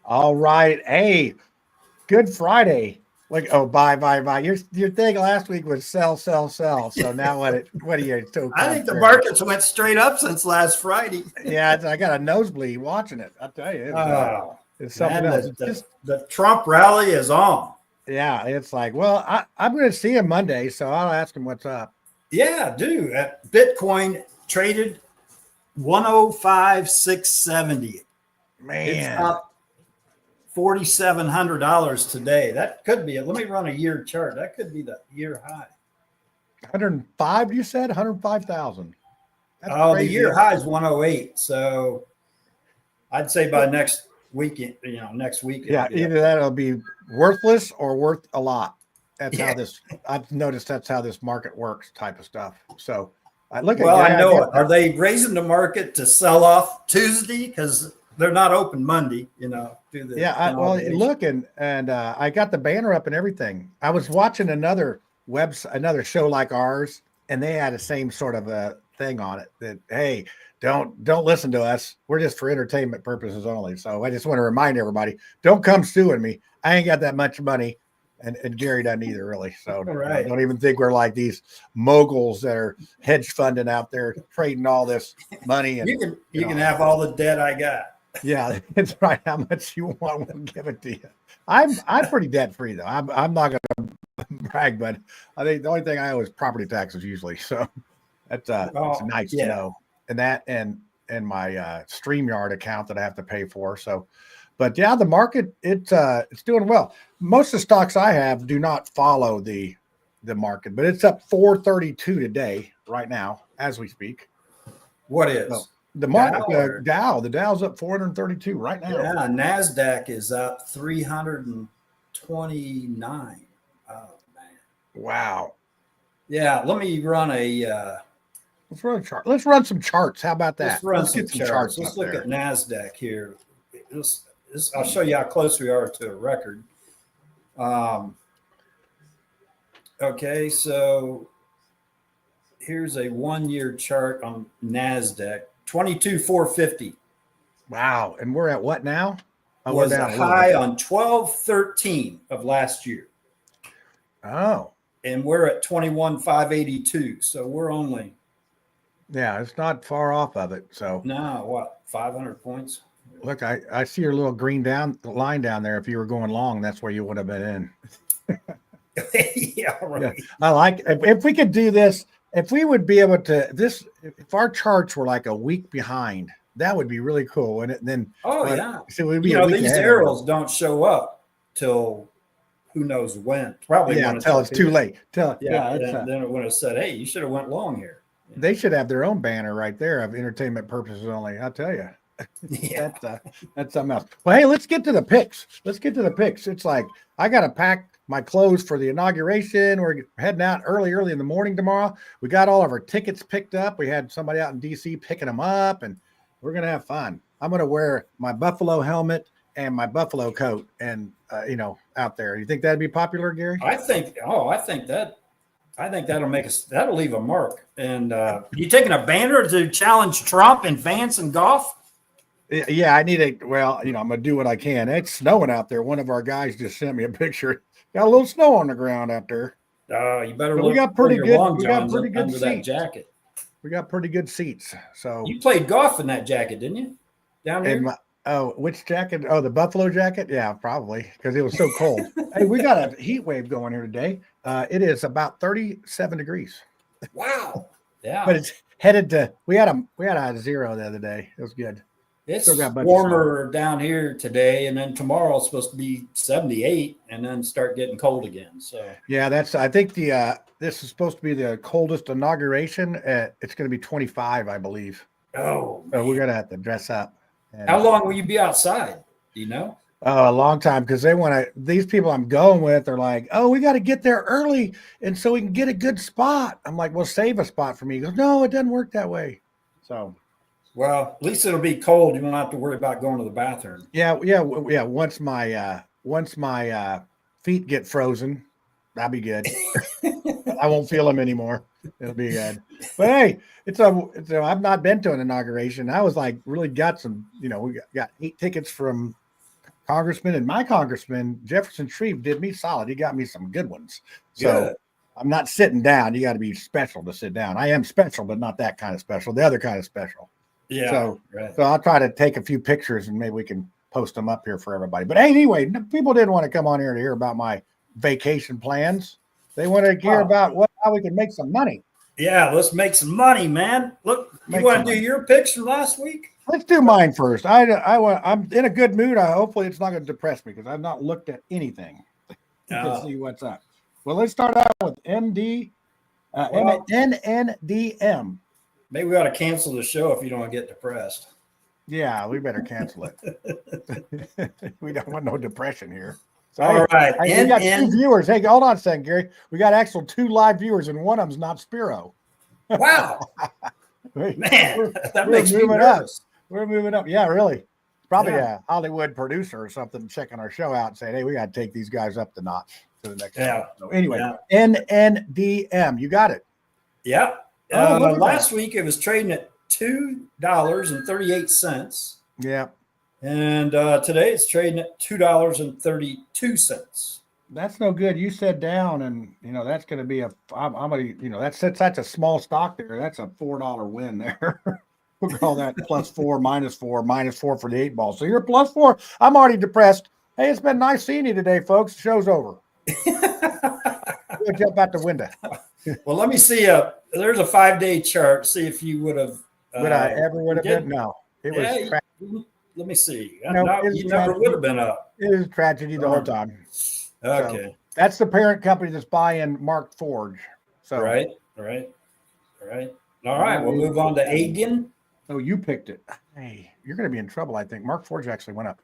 All right. Hey, good Friday. Like, oh, buy. Your thing last week was sell, sell, sell. So now what are you so I think the contrary? markets went straight up since last Friday. Yeah, I got a nosebleed watching it. I'll tell you, Oh, it's something man, else. the, It's the, just the Trump rally is on. yeah, it's like, well, I'm gonna see him Monday, so I'll ask him what's up. Yeah, dude. Bitcoin traded 105,670. It's Man, up $4,700 today. That could be it. Let me run a year chart. That could be the year high. 105, you said 105,000. That's Oh, the crazy. year high is 108. So I'd say by next weekend, next week it'll Yeah, be up either there. that will be worthless or worth a lot. That's how Yeah. this. I've noticed that's how this market works, type of stuff. So, I look at Well, Gary. I I know get it. that. Are they raising the market to sell off Tuesday? Because they're not open Monday, through the Yeah, well, inauguration. look and I got the banner up and everything. I was watching another show like ours, and they had the same sort of a thing on it that hey, don't listen to us. We're just for entertainment purposes only. So I just want to remind everybody, don't come suing me. I ain't got that much money, and Gary doesn't either really. So All right. don't even think we're like these moguls that are hedge funding out there trading all this money and You can you you can know have all the debt I got. yeah, it's right. How much you want, we'll give it to you. I'm pretty debt free though. I'm not gonna brag, but I think the only thing I owe is property taxes usually. So that's Oh, nice to yeah. know. And that and my StreamYard account that I have to pay for. So, but yeah, the market it's doing well. Most of the stocks I have do not follow the market, but it's up 432 today, right now, as we speak. What So is? the market, Dow or The Dow's up 432 right now. yeah, Nasdaq is up 329. Oh man. Wow. Yeah, let me run a Let's run a chart. Let's run some charts. How about let's that? run Let's some get some charts. charts Let's up look at there. Nasdaq here. I'll show you how close we are to a record. Um, okay, so here's a 1 year chart on Nasdaq. 22,450 Wow. And we're at what now? Oh, we're was the down a little bit. high on 12/13 of last year, Oh, and we're at 21,582. So we're only yeah. It's not far off of it. So now what 500 points. look, I see your little green down line down there. If you were going long, that's where you would have been in. Yeah, Yeah. right. I like if we could do this, if we would be able to this if our charts were like a week behind, that would be really cool. And then Oh but yeah. so we'd be a week These ahead every arrows don't show up till who knows when. Probably yeah, when it's tell up it's too here. late. Tell Yeah, yeah, it's and then it would have said, "Hey, you should have went long here." they should have their own banner right there of entertainment purposes only. I'll tell you. Yeah. That's something else. Well, hey, let's get to the picks. Letit's like I gotta pack my clothes for the inauguration. We're heading out early in the morning tomorrow. We got all of our tickets picked up. We had somebody out in DC picking them up, and we're gonna have fun. I'm gonna wear my buffalo helmet and my buffalo coat, and out there. You think that'd be popular, Gary? I think. Oh, I think that'll make us. That'll leave a mark. And you taking a banner to challenge Trump and Vance and golf? Yeah, I need a. Well, I'm gonna do what I can. It's snowing out there. One of our guys just sent me a picture. Got a little snow on the ground out there. You better But we look got for pretty your good. long We got johns pretty good under that seats. jacket. We got pretty good seats. So, You played golf in that jacket, didn't you? Down and here. my which jacket? Oh, the buffalo jacket. Yeah, probably because it was so cold. Hey, we got a heat wave going here today. It is about 37 degrees, Wow. but Yeah. it's headed to. We had a zero the other day. It was good. Still got It's a bunch of snow. warmer down here today, and then tomorrow it's supposed to be 78, and then start getting cold again. So, Yeah, that's. I think this is supposed to be the coldest inauguration. It's going to be 25, I believe. oh So we're man, gonna have to dress up. And how long will you be outside? Do you know? oh, a long time because they want to. These people I'm going with are like, oh, we got to get there early, and so we can get a good spot. I'm like, well, save a spot for me. He goes, no, it doesn't work that way. So Well, at least it'll be cold. You won't have to worry about going to the bathroom. yeah. Once my feet get frozen, that'll be good. I won't feel them anymore. It'll be good. But hey, I've not been to an inauguration. I was like really got some. We got 8 tickets from congressman, and my congressman, Jefferson Shreve, did me solid. He got me some good ones. So Good. I'm not sitting down. You got to be special to sit down. I am special, but not that kind of special. The other kind of special. Yeah. So, right. so I'll try to take a few pictures and maybe we can post them up here for everybody. But anyway, people didn't want to come on here to hear about my vacation plans. They want to hear about how we can make some money. Yeah, let's make some money, man. Look, you want to do your picks from last week? Let's do mine first. I'm in a good mood. Hopefully it's not going to depress me because I've not looked at anything to see what's up. Well, let's start out with NNDM. Maybe we ought to cancel the show if you don't want to get depressed. Yeah, we better cancel it. We don't want no depression here. So, all right. We got 2 viewers. Hey, hold on a second, Gary. We got actual 2 live viewers, and one of them's not Spiro. Wow. Man, that makes me Up. nervous. We're moving up. Yeah, really. Probably a Hollywood producer or something checking our show out and saying, hey, we got to take these guys up the notch to the next level. So anyway, NNDM. You got it. Yeah. Last week it was trading at $2.38. Yeah. And today it's trading at $2.32. That's no good. You said down, and that's going to be I'm going to that's a small stock there. That's a $4 win there. We'll call that +4, -4, -4 for the 8 ball. So you're +4. I'm already depressed. Hey, it's been nice seeing you today, folks. The show's over. We'll jump out the window. Well, let me see. There's a 5-day chart. See if you would have. Would I ever would have been? No. It was. Let me see. No, you never would have been up. It was tragedy the whole time. Okay. So, that's the parent company that's buying Mark Forge. So right. All right. We'll move on to Agen. Oh, you picked it. Hey, you're going to be in trouble, I think. Mark Forge actually went up.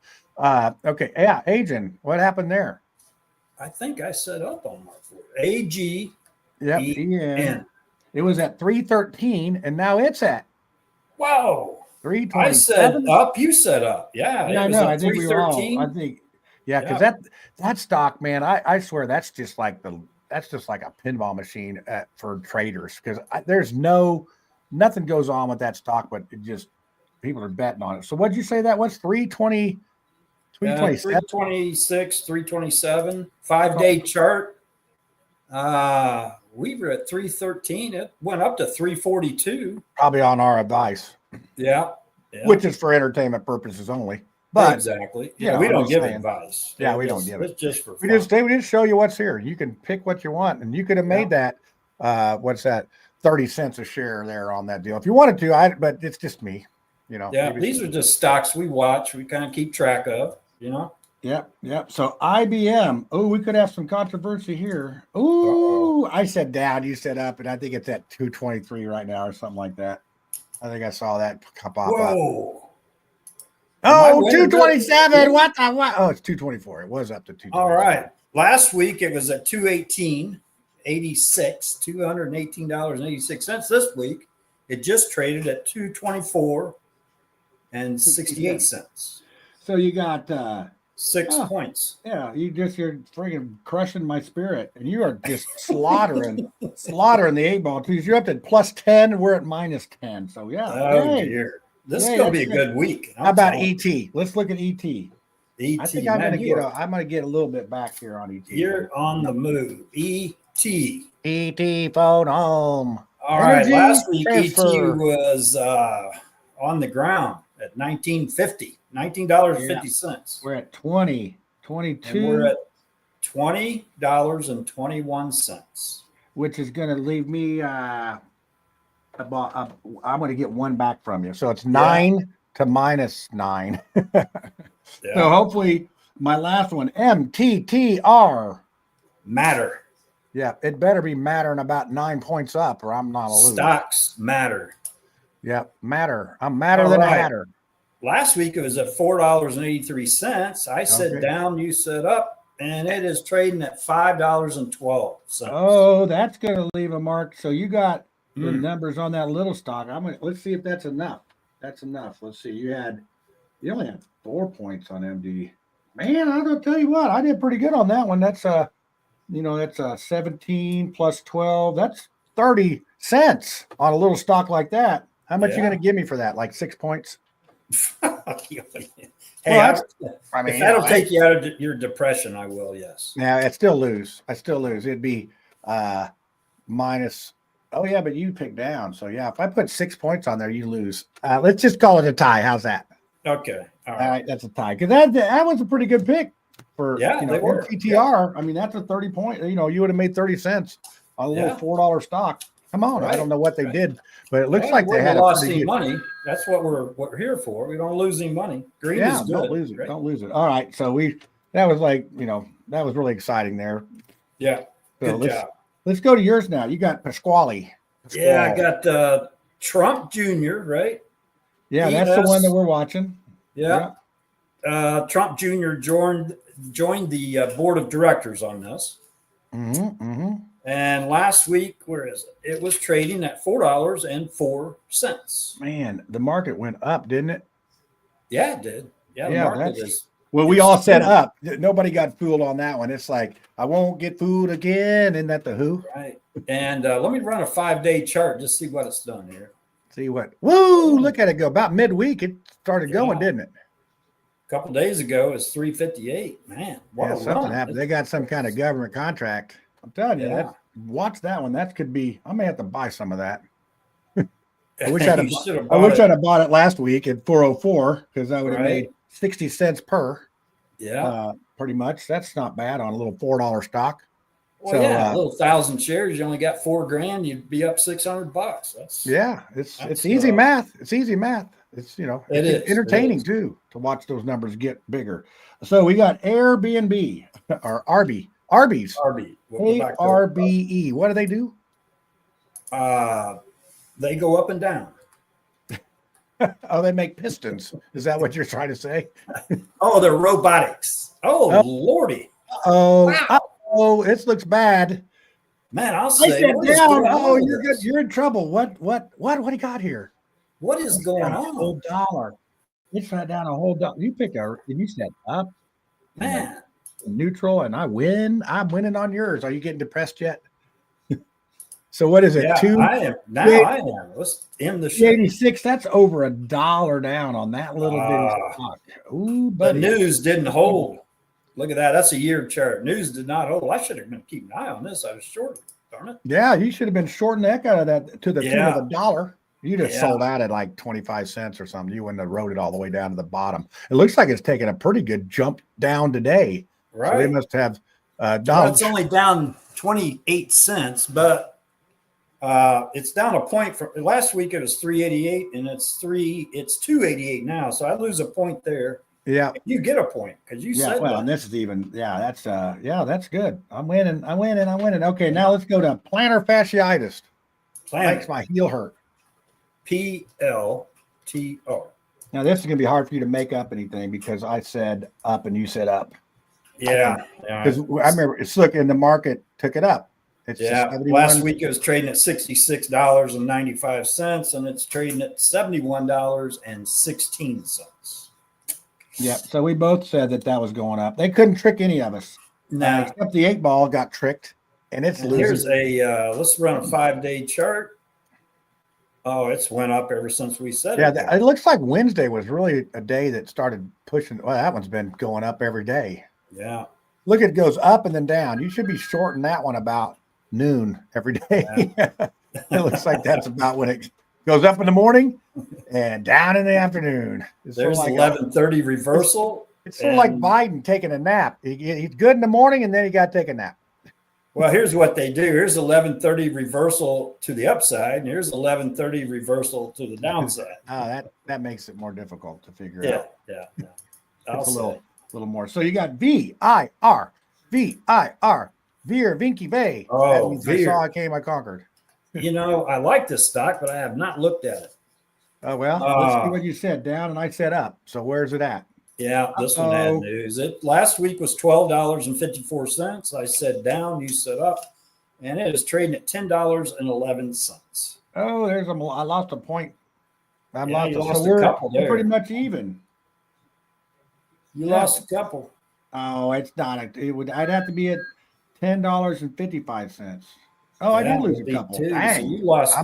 Okay. Yeah. Agen. What happened there? I think I set up on Mark Forge. AG. Yep. EN. It was at 313, and now it's at. Whoa. 327. I said up. You set up. Yeah. Yeah, I know. I think we were all. I think. Yeah, because that stock, man, I swear that's just like a pinball machine for traders because there's nothing goes on with that stock, but it just people are betting on it. So what'd you say that was? 320, 326, 327, 5-day chart. We were at 313. It went up to 342. Probably on our advice. Yeah. Which is for entertainment purposes only. But exactly. Yeah, we don't give advice. Yeah, we don't give it. It's just for fun. We just show you what's here. You can pick what you want, and you could have made that. What's that? 30 cents a share there on that deal if you wanted to. But it's just me. Yeah, these are just stocks we watch. We kind of keep track of. Yep. So IBM. Oh, we could have some controversy here. Ooh, I said down. You said up, and I think it's at 223 right now or something like that. I think I saw that pop up. Whoa. Oh, 227. What? Oh, it's 224. It was up to 224. All right. Last week it was at 218.86, $218.86. This week it just traded at 224.68. So you got 6 points. Yeah, you're freaking crushing my spirit, and you are just slaughtering the 8 ball too. You're up to +10. We're at -10. So yeah. Oh dear. This is going to be a good week. How about ET? Let's look at ET. ET. I think I'm going to get a little bit back here on ET. You're on the move. ET. ET phone home. All right. Last week ET was on the ground at $19.50. $19.50. We're at 20, 22. And we're at $20.21. Which is going to leave me I'm going to get one back from you. So it's 9 to -9. So hopefully my last one, MTTR. Matter. Yeah, it better be mattering about 9 points up or I'm not a loser. Stocks matter. Yeah, matter. I'm madder than a hatter. Last week it was at $4.83. I said down, you said up, and it is trading at $5.12. Oh, that's going to leave a mark. So you got the numbers on that little stock. Let's see if that's enough. That's enough. Let's see. You only had 4 points on MD. Man, I'm gonna tell you what, I did pretty good on that one. That's 17 plus 12. That's 30 cents on a little stock like that. How much you gonna give me for that? Like 6 points? Hey, Well, I mean, if that'll take you out of your depression, I will. Yes. yeah, I still lose. It'd be minus. Oh yeah, but you pick down. So yeah, if I put 6 points on there, you lose. Let's just call it a tie. How's that? Okay. All right, that's a tie because that was a pretty good pick for they were. TTR. Yeah. I mean, that's a 30 point. You would have made 30 cents on a little $4 stock. Come on, right. I don't know what they did, but it looks like they had lost any money. That's what we're here for. We don't lose any money. Greed is good. Don't lose it. Right? Don't lose it. All right, so that was like that was really exciting there. Yeah, so good job. Let's go to yours now. You got Pasquale. Yeah, I got Trump Jr. Right? Yeah, that's the one that we're watching. Yeah. Trump Jr. joined the board of directors on this. And last week, where is it? It was trading at $4.04. Man, the market went up, didn't it? Yeah, it did. Yeah, the market is. Well, we all set up. Nobody got fooled on that one. It's like, I won't get fooled again. Isn't that the Who? Right. And let me run a 5-day chart, just see what it's done here. See what? Woo! Look at it go. About midweek, it started going, didn't it? A couple days ago, it's 358. Man, something happened. They got some kind of government contract. I'm telling you, watch that one. That could be. I may have to buy some of that. I wish I'd have bought it last week at 404 because I would have made 60 cents per. Yeah, pretty much. That's not bad on a little $4 stock. Well, so, a little 1,000 shares. You only got $4,000. You'd be up $600. That's it's easy math. It's easy math. It's it's entertaining too to watch those numbers get bigger. So we got Airbnb or Arby's. ARBE. What do they do? They go up and down. Oh, they make pistons. Is that what you're trying to say? Oh, they're robotics. Oh, Lordy. Oh, wow. Oh, it looks bad. Man, I'll say. Oh, you're good. You're in trouble. What do you got here? What is going on? A whole dollar. It's right down a whole dollar. You pick and you set up. Man. Neutral, and I win. I'm winning on yours. Are you getting depressed yet? So what is it? Yeah, I am. I am. Let's end the show. 86. That's over $1 down on that little bitty stock. Ooh, buddy. The news didn't hold. Look at that. That's a year chart. News did not hold. I should have been keeping an eye on this. I was short. Darn it. Yeah, you should have been shorting the heck out of that to the tune of $1. You just sold out at like 25 cents or something. You wouldn't have rode it all the way down to the bottom. It looks like it's taken a pretty good jump down today. Right. So they must have well, it's only down 28 cents, but it's down a point from last week. It was 388 and it's 288 now. So I lose a point there. Yeah. You get a point because you said well, and this is even, that's good. I'm winning. Okay. Now let's go to plantar fasciitis. Makes my heel hurt. PLTO. Now this is going to be hard for you to make up anything because I said up and you said up. Yeah. Because I remember it's and the market took it up. It's last week it was trading at $66.95 and it's trading at $71.16. Yeah. So we both said that was going up. They couldn't trick any of us. No. Except the 8 ball got tricked and it's losing. Here's let's run a 5-day chart. Oh, it's went up ever since we said it. Yeah, it looks like Wednesday was really a day that started pushing. Well, that one's been going up every day. Yeah. Look, it goes up and then down. You should be shorting that one about noon every day. Yeah. It looks like that's about when it goes up in the morning and down in the afternoon. There's like 11:30 reversal. It's sort of like Biden taking a nap. He's good in the morning and then he got to take a nap. Well, here's what they do. Here's 11:30 reversal to the upside, and here's 11:30 reversal to the downside. That makes it more difficult to figure out. Yeah. It's a little more. So you got VIR, Veer, Vinky Bay. Oh, I saw, I came, I conquered. I like this stock, but I have not looked at it. Oh well, let's see what you said down, and I said up. So where's it at? Yeah, this one had news. It last week was $12.54. I said down, you said up, and it is trading at $10.11. Oh, I lost a point. We're pretty much even. You lost a couple. Oh, it's not. I'd have to be at $10.55. Oh, I did lose a couple. Dang. So you lost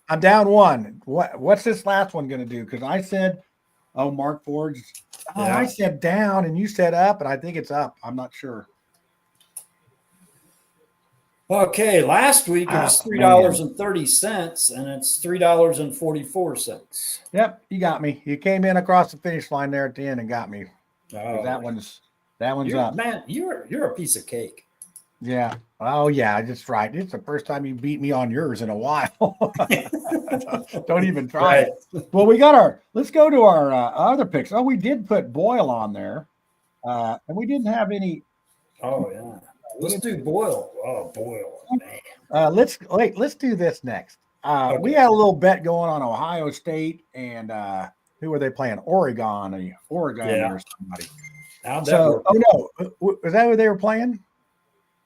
I'm down one. What's this last one going to do? Because I said Oh, Mark Ford's. Oh, Yeah. I said down and you said up, and I think it's up. I'm not sure. Okay, last week it was Oh, man. $3.30, and it's $3.44. Yep, you got me. You came in across the finish line there at the end and got me. 'Cause Oh, that one's up. man, you're a piece of cake. Yeah. Oh, yeah, that's right. It's the first time you beat me on yours in a while. Don't even try Right. it. Well, we got let's go to our other picks. Oh, we did put Boyle on there. And we didn't have any. Oh yeah. Let's do Boyle. Oh, Boyle, man. Let's do this next. Okay. We had a little bet going on Ohio State and who were they playing? Oregon or somebody. How'd that work? Oh no, was that who they were playing?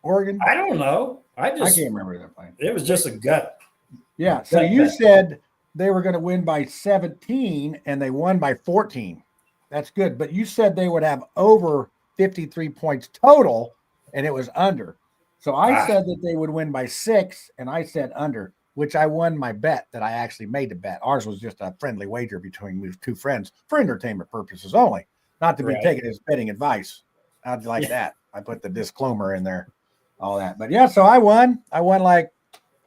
Oregon? I don't know. I can't remember who they're playing. It was just a gut. Yeah. So you said they were going to win by 17 and they won by 14. That's good. But you said they would have over 53 points total and it was under. So I said that they would win by 6 and I said under, which I won my bet that I actually made the bet. Ours was just a friendly wager between two friends for entertainment purposes only, not to be taken as betting advice. How'd you like that? I put the disclaimer in there, all that. But yeah, so I won. I won like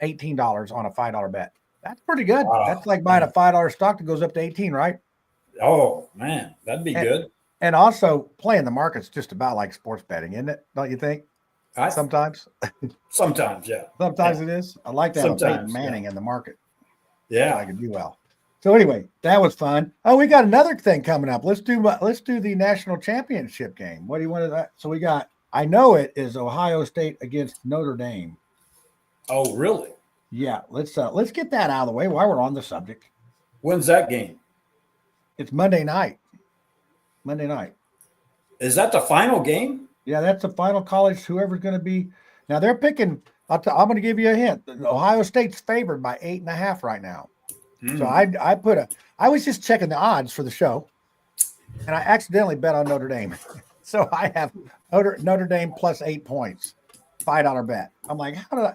$18 on a $5 bet. That's pretty good. Wow. That's like buying a $5 stock that goes up to 18, right? Oh man, that'd be good. And also playing the market's just about like sports betting, isn't it? Don't you think? Sometimes. Sometimes, yeah. Sometimes it is. I like that. Peyton Manning in the market. Yeah, I could do well. So anyway, that was fun. Oh, we got another thing coming up. Let's do the national championship game. What do you want to? So we got. I know it is Ohio State against Notre Dame. Oh, really? Yeah. Let's get that out of the way while we're on the subject. When's that game? It's Monday night. Monday night. Is that the final game? Yeah, that's the final college. Whoever's going to be now, they're picking. I'm going to give you a hint. Ohio State's favored by 8.5 right now. So I was just checking the odds for the show, and I accidentally bet on Notre Dame. So I have Notre Dame plus 8 points, $5 bet. I'm like, how did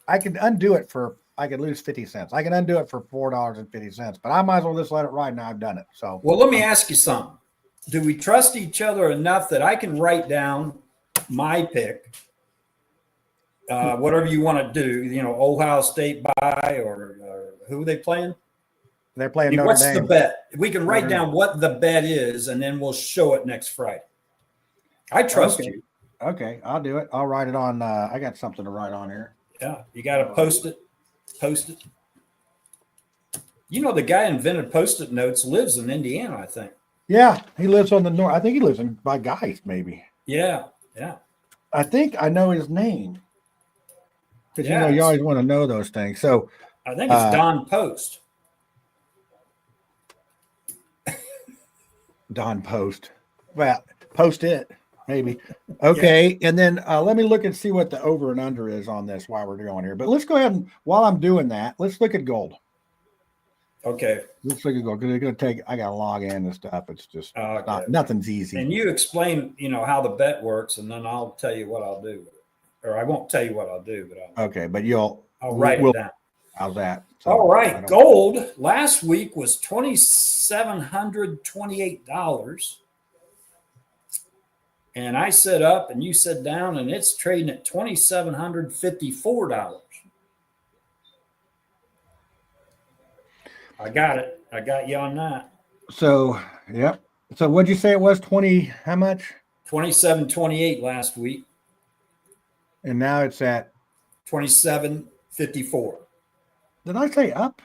I could undo it I could lose 50 cents. I can undo it for $4.50, but I might as well just let it ride. Now I've done it. So well, let me ask you something. Do we trust each other enough that I can write down my pick? Whatever you want to do, Ohio State by or who are they playing? They're playing Notre Dame. What's the bet? We can write down what the bet is, and then we'll show it next Friday. I trust you. Okay, I'll do it. I'll write it on. I got something to write on here. Yeah, you got to post it. Post it. The guy invented Post-it notes lives in Indiana, I think. Yeah, he lives on the north. I think he lives by Geist, maybe. Yeah. I think I know his name. Because you always want to know those things. So I think it's Don Post. Don Post. Well, post it, maybe. Okay. And then let me look and see what the over and under is on this while we're going here. But let's go ahead and while I'm doing that, let's look at gold. Okay. Let's look at gold because it's going to I got to log in and stuff. It's just nothing's easy. And you explain, how the bet works, and then I'll tell you what I'll do. Or I won't tell you what I'll do, but but I'll write it down. How's that? So, all right. Gold last week was $2,728. And I said up and you said down, and it's trading at $2,754. I got it. I got you on that. So, yep. So what'd you say it was? 20, how much? 27.28 last week. And now it's at 27.54. Did I say up?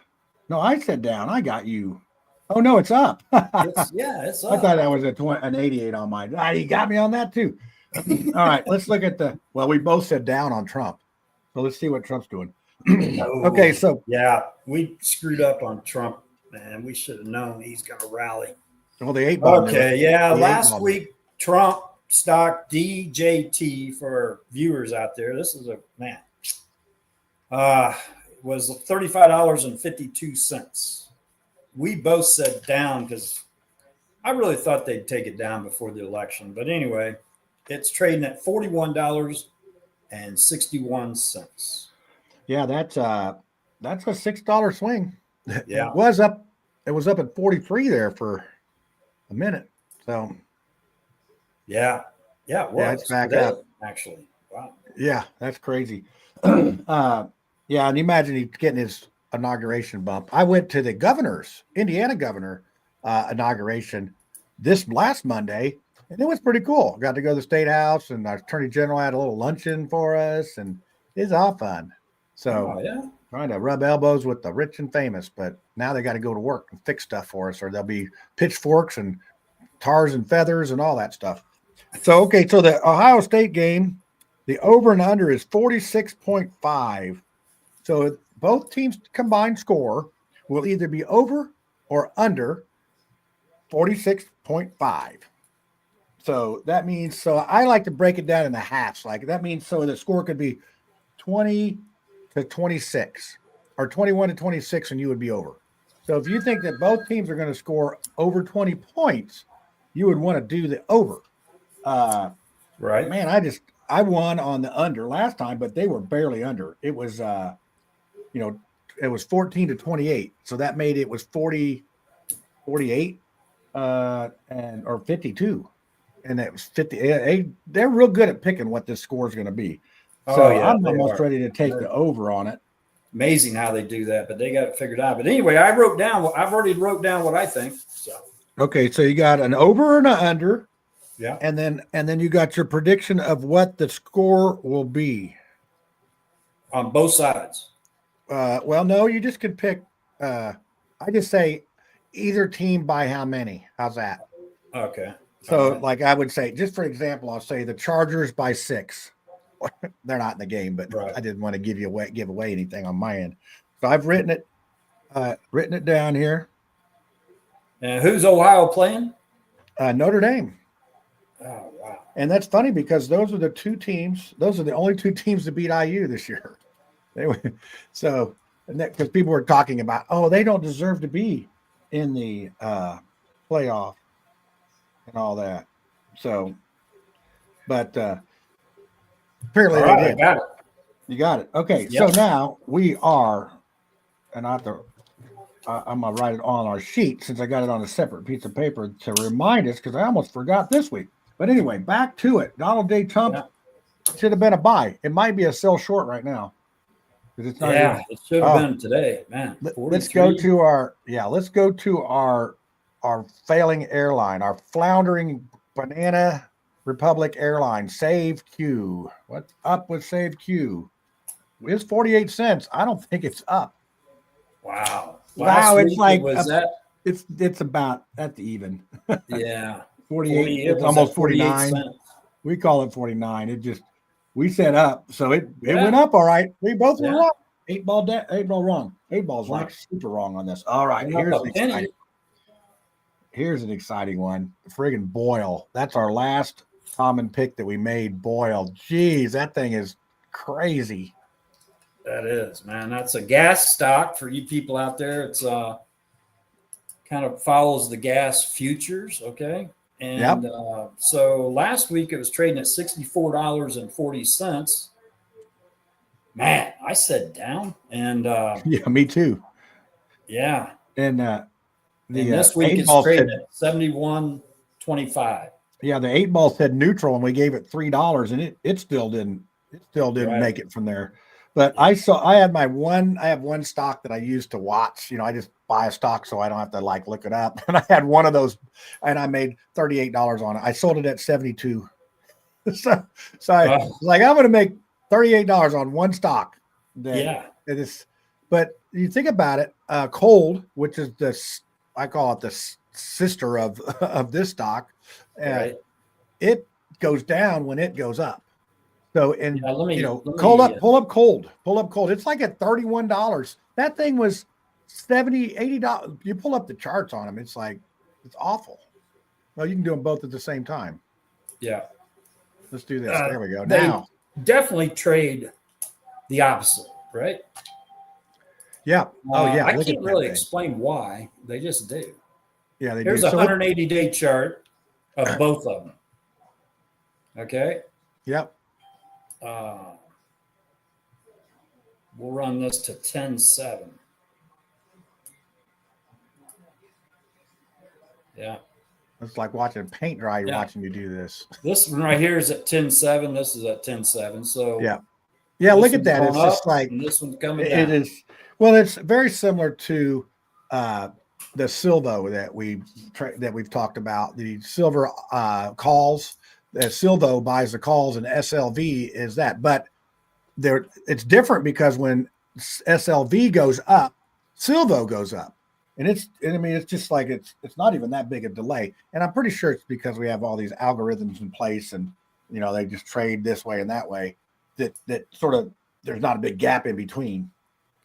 No, I said down. I got you. Oh no, it's up. It's up. I thought that was an 88 on mine. You got me on that too. All right, let's look at we both said down on Trump. So let's see what Trump's doing. Okay, so we screwed up on Trump, man. We should have known he's going to rally. Well, the 8 ball. Okay, last week Trump stock DJT for viewers out there. This is was $35.52. We both said down because I really thought they'd take it down before the election. But anyway, it's trading at $41.61. Yeah, that's a $6 swing. Yeah, It was up at 43 there for a minute. So Yeah, it was it's back today, up. actually. Wow. Yeah, that's crazy. Yeah, and imagine he's getting his inauguration bump. I went to the Indiana governor inauguration this last Monday, and it was pretty cool. Got to go to the state house, and our attorney general had a little luncheon for us, and it's all fun. So Oh, yeah. trying to rub elbows with the rich and famous, but now they got to go to work and fix stuff for us, or there'll be pitchforks and tars and feathers and all that stuff. So, okay, so the Ohio State game, the over and under is 46.5. So both teams' combined score will either be over or under 46.5. So that means, so I like to break it down into halves. Like that means, so the score could be 20 to 26 or 21 to 26, and you would be over. So if you think that both teams are going to score over 20 points, you would want to do the over. Right. Man, I won on the under last time, but they were barely under. It was it was 14 to 28. So that made it was 40, 48, and or 52. And it was 50. They're real good at picking what this score is going to be. So Oh, yeah, I'm they almost are. ready to take the over on it. Amazing how they do that, but they got it figured out. But anyway, I've already wrote down what I think. So Okay, so you got an over and an under. yeah. And then you got your prediction of what the score will be. On both sides. Well, no, you just could pick. I just say either team by how many. How's that? Okay. So, like I would say, just for example, I'll say the Chargers by 6. They're not in the game, but Right. I didn't want to give away anything on my end. So I've written it down here. And who's Ohio playing? Notre Dame. Oh, wow. And that's funny because those are the two teams. Those are the only two teams to beat IU this year. So, because people were talking about, oh, they don't deserve to be in the playoff and all that. So, but apparently All they right, I did. got it. You got it. Okay, Yep. so now we are, and I'm gonna write it on our sheet since I got it on a separate piece of paper to remind us because I almost forgot this week. But anyway, back to it. Donald J. Trump should have been a buy. It might be a sell short right now because it's not. Yeah, it should have been today, man. Let's go to our failing airline, our floundering banana Republic airline, Save Q. What's up with Save Q? It's 48 cents. I don't think it's up. Wow. Wow, it's like it's about at the even. Yeah. 48. It's almost 49. We call it 49. We set up, so it went up all right. We both were wrong. 8 ball wrong. 8 ball's like super wrong on this. All right, here's an exciting one. Friggin' Boyle. That's our last common pick that we made. Boyle. Jeez, that thing is crazy. That is, man. That's a gas stock for you people out there. It's kind of follows the gas futures, okay? And so last week it was trading at $64.40. Man, I said down, and yeah, me too. Yeah, and this week it's trading at $71.25. Yeah, the 8 ball said neutral, and we gave it $3, and it still didn't make it from there. But I have one stock that I use to watch. I just buy a stock so I don't have to look it up. And I had one of those, and I made $38 on it. I sold it at 72. so I was like, I'm going to make $38 on one stock. It is, but you think about it, Cold, which is I call it the sister of this stock. It goes down when it goes up. So, pull up cold. It's like at $31. That thing was $70, $80. You pull up the charts on them. It's like, it's awful. Well, you can do them both at the same time. Yeah. Let's do this. There we go. They now definitely trade the opposite, right? Yeah. I can't really explain why. They just do. Yeah, they do. Here's a 180-day chart of both of them. Okay. Yep. We'll run this to 10-7. Yeah. It's like watching paint dry. You're Yeah. watching you do this. This one right here is at 10.7. This is at 10.7. So Yeah. Yeah. this Look at one's that. going It's up, just like, and this one's coming it down. is. Well, it's very similar to the Silvo that we've talked about. The silver calls. The Silvo buys the calls, and SLV is that. But it's different because when SLV goes up, Silvo goes up. And I mean, it's just like it's not even that big a delay. And I'm pretty sure it's because we have all these algorithms in place, and they just trade this way and that way. That sort of there's not a big gap in between.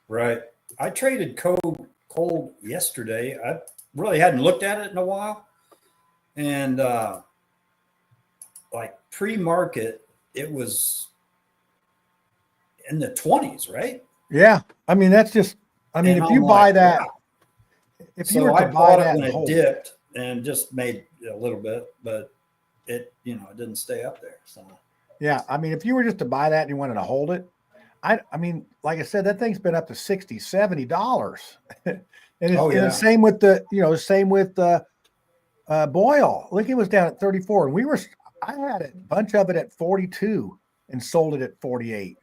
Right. I traded cold yesterday. I really hadn't looked at it in a while, and like pre-market, it was in the 20s, right? Yeah, I mean that's just. I mean, And if you I'm buy like, that, wow. if you So were I to buy bought it that when and it hold dipped and just made a little bit, but it didn't stay up there. So yeah, I mean, if you were just to buy that and you wanted to hold it, I mean, like I said, that thing's been up to $60, $70. And it's same with same with Boyle. Look, it was down at 34, and I had a bunch of it at 42 and sold it at 48.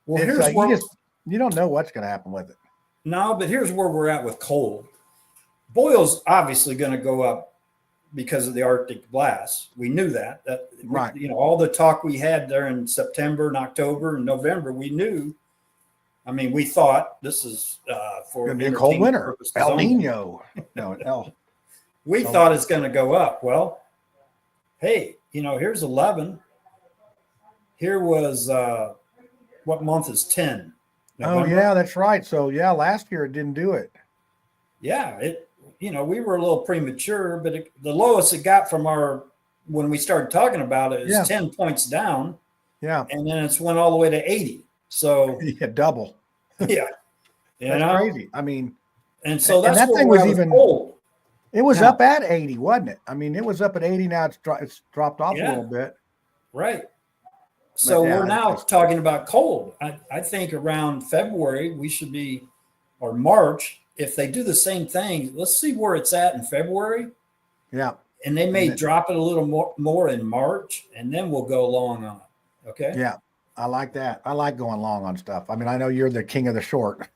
well, It's here's where you don't know what's going to happen with it. no, but here's where we're at with coal. Boyle's obviously going to go up because of the Arctic blast. We knew that. Right. All the talk we had there in September and October and November, we knew. I mean, we thought this is for Going to be a cold winter. purposes El only. Nino. We thought it's going to go up. Well, hey, here's 11. Here was what month is 10? November? Oh yeah, that's right. So yeah, last year it didn't do it. Yeah, we were a little premature, but the lowest it got from when we started talking about it is 10 points down. Yeah. And then it's went all the way to 80. So yeah, double. Yeah. That's crazy. I mean, and so that's that where thing we're was at even with coal. It was up at 80, wasn't it? I mean, it was up at 80. Now it's dropped off a little bit. Right. So we're now talking about cold. I think around February we should be, or March, if they do the same thing. Let's see where it's at in February. Yeah. And they may drop it a little more in March, and then we'll go long on it. Okay. Yeah. I like that. I like going long on stuff. I mean, I know you're the king of the short.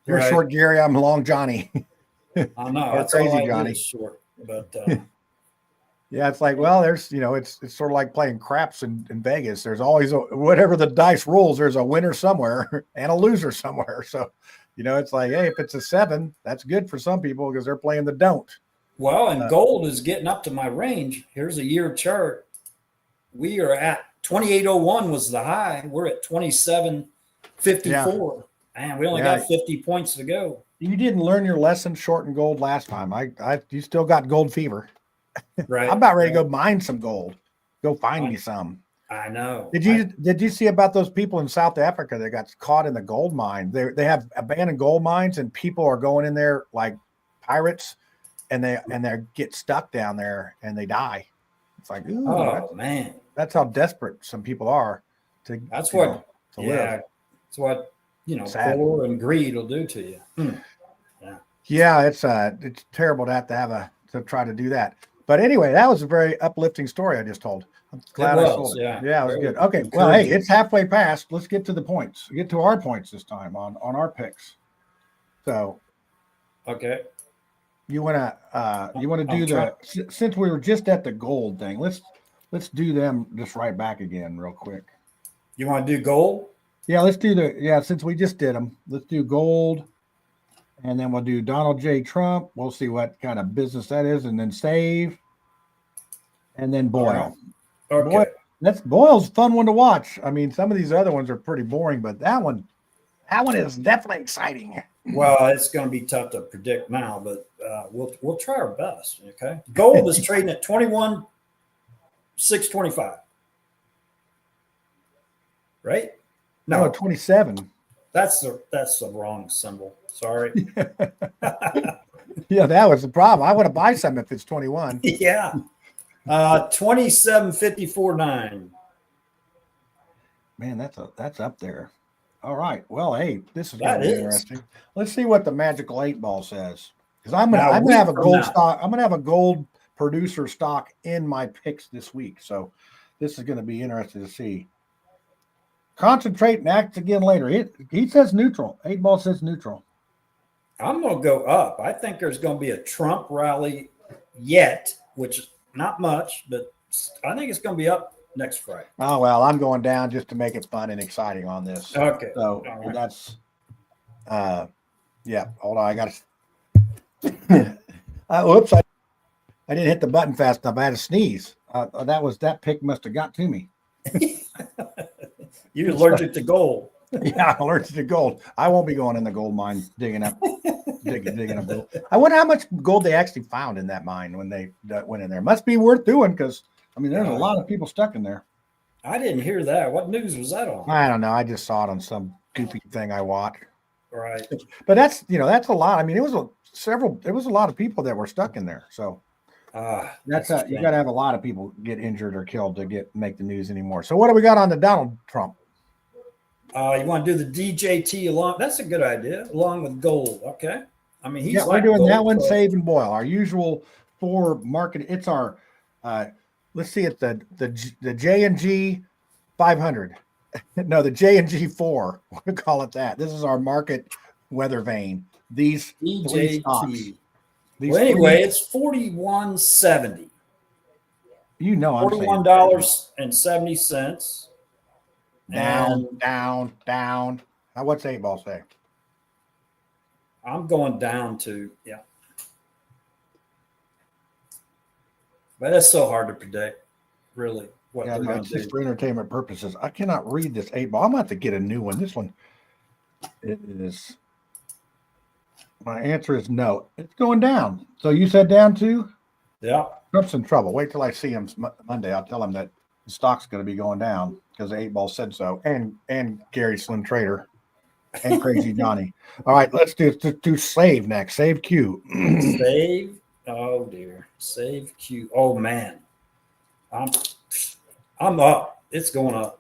You're Right. short Gary. I'm long Johnny. I know. Or That's crazy all I Johnny. do is short. But yeah, it's like, well, there's, it's sort of like playing craps in Vegas. There's always whatever the dice rolls, there's a winner somewhere and a loser somewhere. So, it's like, hey, if it's a 7, that's good for some people because they're playing the don't. Well, and gold is getting up to my range. Here's a year chart. We are at 2801 was the high. We're at 2754. Man, we only got 50 points to go. You didn't learn your lesson short and gold last time. You still got gold fever. Right. I'm about ready to go mine some gold. Go find me some. I know. Did you see about those people in South Africa that got caught in the gold mine? They have abandoned gold mines, and people are going in there like pirates, and they get stuck down there and they die. It's like, ooh, man, that's how desperate some people are to. That's to what. live. That's what power and greed will do to you. Yeah, it's terrible to have to try to do that. But anyway, that was a very uplifting story I just told. I'm glad I told it. Yeah, it was good. Okay, well, hey, it's halfway past. Let's get to the points. Get to our points this time on our picks. So, okay, you want to do since we were just at the gold thing. Let's do them just right back again real quick. You want to do gold? Yeah, let's do since we just did them. Let's do gold. And then we'll do Donald J. Trump. We'll see what kind of business that is, and then save. And then Boyle. Okay. Boyle's a fun one to watch. I mean, some of these other ones are pretty boring, but that one is definitely exciting. Well, it's going to be tough to predict now, but we'll try our best. Okay. Gold is trading at 21,625. Right? No, 27. That's the wrong symbol. Sorry. Yeah, that was the problem. I want to buy some if it's 21. Yeah. 27.54.9. Man, that's up there. All right. Well, hey, this is going to be interesting. Let's see what the magical 8 ball says. Because I'm gonna have a gold stock. I'm gonna have a gold producer stock in my picks this week. So this is going to be interesting to see. Concentrate and act again later. He says neutral. 8-Ball says neutral. I'm going to go up. I think there's going to be a Trump rally yet, which is not much, but I think it's going to be up next Friday. Oh, well, I'm going down just to make it fun and exciting on this. Okay. So right. That's, yeah, hold on. I got to, whoops, I didn't hit the button fast enough. I had to sneeze. That pick must have got to me. You're allergic to gold. Yeah, I'm allergic to gold. I won't be going in the gold mine digging up gold. I wonder how much gold they actually found in that mine when they went in there. Must be worth doing because, I mean, there's a lot of people stuck in there. I didn't hear that. What news was that on? I don't know. I just saw it on some goofy thing I watched. Right. But that's a lot. I mean, it was a lot of people that were stuck in there. So that's you got to have a lot of people get injured or killed to make the news anymore. So what do we got on the Donald Trump? You want to do the DJT along? That's a good idea, along with gold. Okay. I mean, we're doing that one. Save and boil. Our usual 4 market. It's our. Let's see. It's the J&G 500. No, the J&G 4. We'll call it that. This is our market weather vane. These DJT. Well, anyway, it's 41.70. You know, I'm $41.70. Down. What's 8-Ball say? I'm going down to, yeah. But that's so hard to predict, really, what they're going to do. Just for entertainment purposes. I cannot read this 8-Ball. I'm going to have to get a new one. This one, it is. My answer is no. It's going down. So you said down too? Yeah. Trump's in trouble. Wait till I see him Monday. I'll tell him that the stock's going to be going down because the 8-Ball said so. And Gary Slim Trader and Crazy Johnny. All right, let's do save next. Save Q. Save. Oh dear. Save Q. Oh man. I'm up. It's going up.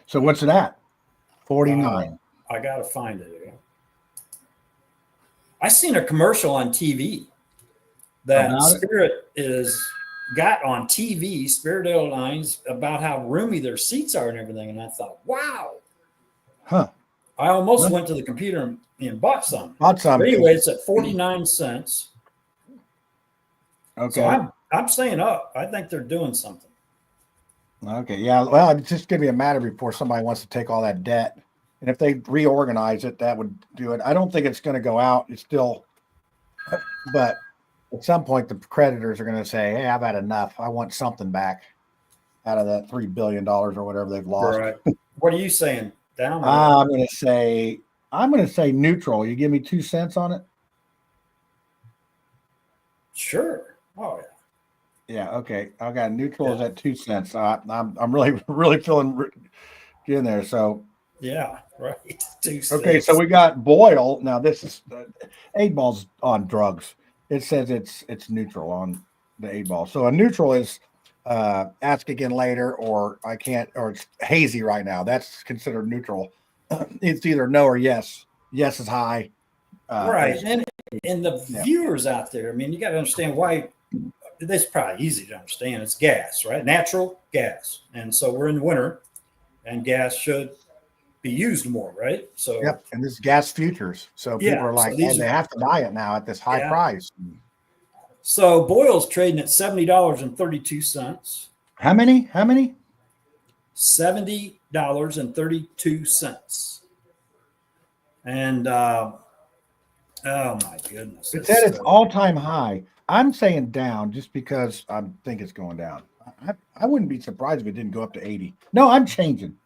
So what's it at? 49. I gotta find it. I seen a commercial on TV that Spirit got on TV, Spirit Airlines, about how roomy their seats are and everything. And I thought, wow. Huh. I almost went to the computer and bought some. But anyway, it's at 49 cents. Okay. So I'm staying up. I think they're doing something. Okay. Yeah. Well, it's just going to be a matter before somebody wants to take all that debt. And if they reorganize it, that would do it. I don't think it's going to go out. It's still, but at some point, the creditors are going to say, hey, I've had enough. I want something back out of that $3 billion or whatever they've lost. Right. What are you saying? Down? I'm going to say neutral. You give me 2 cents on it? Sure. Oh, yeah. Yeah. Okay. I got neutral is at 2 cents. I'm really, really feeling in there. So, yeah, right. 2 cents. Okay, so we got boil. Now this is 8-Ball's on drugs. It says it's neutral on the 8-Ball. So a neutral is ask again later, or I can't, or it's hazy right now. That's considered neutral. It's either no or yes. Yes is high. Right, and the viewers out there. I mean, you got to understand why. This is probably easy to understand. It's gas, right? Natural gas, and so we're in winter, and gas should be used more, right? So and this is gas futures. So people are like, they have to buy it now at this high price. So Boyle's trading at $70.32. How many? $70.32. And oh my goodness. It's at its all-time high. I'm saying down just because I think it's going down. I wouldn't be surprised if it didn't go up to 80. No, I'm changing.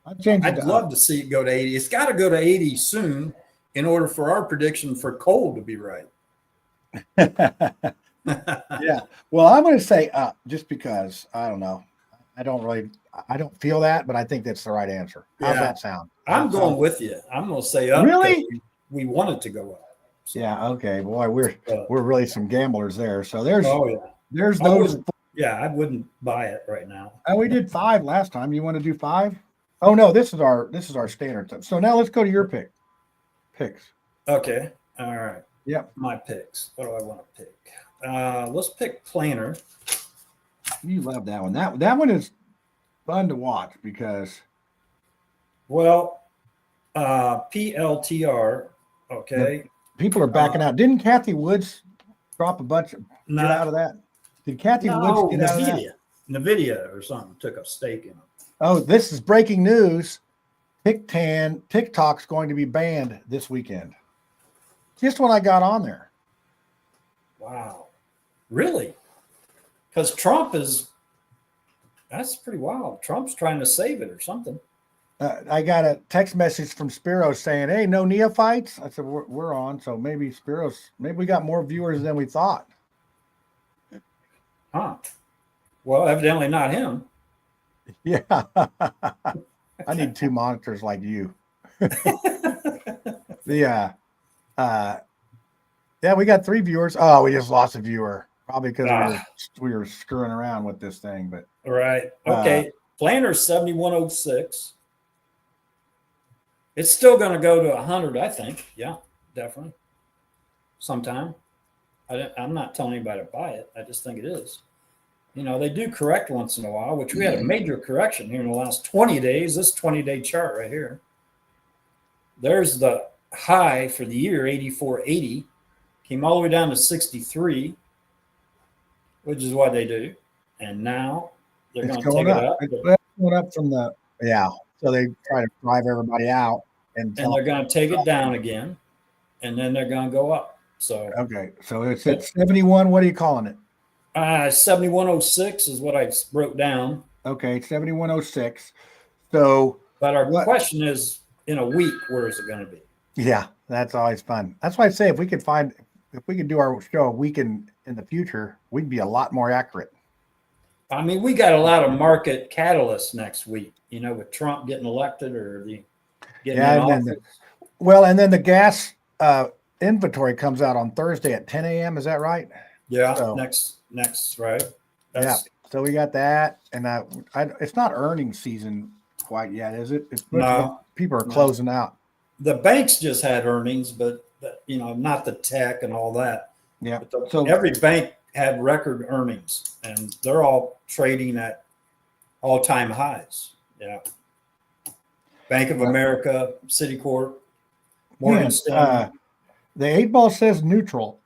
I'd love to see it go to 80. It's got to go to 80 soon in order for our prediction for coal to be right. Yeah. Well, I'm going to say up just because I don't know. I don't feel that, but I think that's the right answer. How's that sound? I'm going with you. I'm going to say up. Really? We want it to go up. So, yeah. Okay. Boy, we're really some gamblers there. So there's those. I wouldn't buy it right now. We did 5 last time. You want to do 5? Oh no, this is our standard. So now let's go to your picks. Okay. All right. Yep. My picks. What do I want to pick? Let's pick Planner. You love that one. That one is fun to watch because Well, PLTR. Okay. people are backing out. Didn't Kathy Woods drop a bunch of get out of that? Did Kathy Woods get out of that? NVIDIA or something took a stake in it. Oh, this is breaking news. TikTok's going to be banned this weekend. Just when I got on there. Wow. Really? Because Trump that's pretty wild. Trump's trying to save it or something. I got a text message from Spiros saying, "Hey, no Neophytes." I said, "We're on." So maybe we got more viewers than we thought. Huh. Well, evidently not him. Yeah. I need 2 monitors like you. Yeah, we got 3 viewers. Oh, we just lost a viewer. Probably because we were screwing around with this thing, but right. Okay. Planner's 7106. It's still going to go to 100, I think. Yeah, definitely. Sometime. I'm not telling anybody to buy it. I just think it is. You know, they do correct once in a while, which we had a major correction here in the last 20 days. This 20-day chart right here. There's the high for the year, 84.80. Came all the way down to 63, which is what they do. And now they're going to take it up. It's going up from the, so they try to drive everybody out. And they're going to take it down again. And then they're going to go up. So okay. So it's at 71. What are you calling it? 7106 is what I wrote down. Okay, 7106. So, but our question is, in a week, where is it going to be? Yeah, that's always fun. That's why I say if we could do our show a week in the future, we'd be a lot more accurate. I mean, we got a lot of market catalysts next week. You know, with Trump getting elected or getting in office. And then the gas inventory comes out on Thursday at 10 a.m. Is that right? Yeah, so, next, right? So we got that, and it's not earnings season quite yet, is it? No, people are closing out. The banks just had earnings, but not the tech and all that. Yeah. So every bank had record earnings, and they're all trading at all-time highs. Yeah. Bank of America, Citicorp, Morgan Stanley. The 8-ball says neutral.